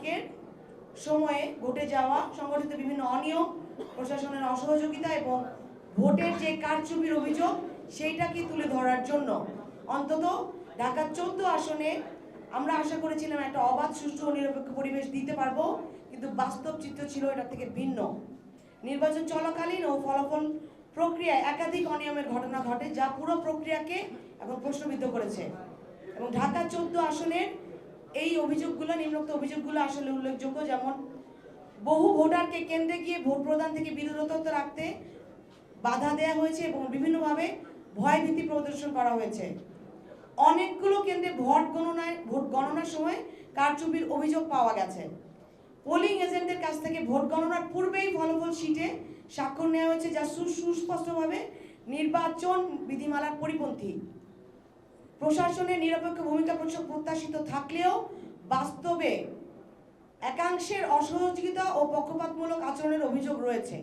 তারিখের সময়ে ঘটে যাওয়া সংগঠিত বিভিন্ন অনিয়ম, প্রশাসনের অসহযোগিতা এবং ভোটের যে কারচুপির অভিযোগ সেইটাকে তুলে ধরার জন্য অন্তত ঢাকা 14 আসনে আমরা আশা করেছিলাম একটা অবাধ, সুষ্ঠু ও নিরপেক্ষ পরিবেশ দিতে পারবো, কিন্তু বাস্তব চিত্র ছিল এটা থেকে ভিন্ন। নির্বাচন চলাকালীন ও ফলাফল প্রক্রিয়ায় একাধিক অনিয়মের ঘটনা ঘটে, যা পুরো প্রক্রিয়াকে এখন প্রশ্নবিদ্ধ করেছে। এবং ঢাকা 14 আসনের এই অভিযোগগুলো, নিম্নোক্ত অভিযোগগুলো আসলে উল্লেখযোগ্য। যেমন, বহু ভোটারকে কেন্দ্রে গিয়ে ভোট প্রদান থেকে বিরত রাখতে বাধা দেওয়া হয়েছে এবং বিভিন্নভাবে ভয়ভীতি প্রদর্শন করা হয়েছে। অনেকগুলো কেন্দ্রে ভোট গণনার সময় কারচুপির অভিযোগ পাওয়া গেছে। পোলিং এজেন্টদের কাছ থেকে ভোট গণনার পূর্বেই ফলাফল শিটে স্বাক্ষর নেওয়া হয়েছে, যা সুস্পষ্টভাবে নির্বাচন বিধিমালার পরিপন্থী। প্রশাসনের নিরপেক্ষ ভূমিকা প্রত্যাশিত থাকলেও বাস্তবে একাংশের অসহযোগিতা ও পক্ষপাতমূলক আচরণের অভিযোগ রয়েছে।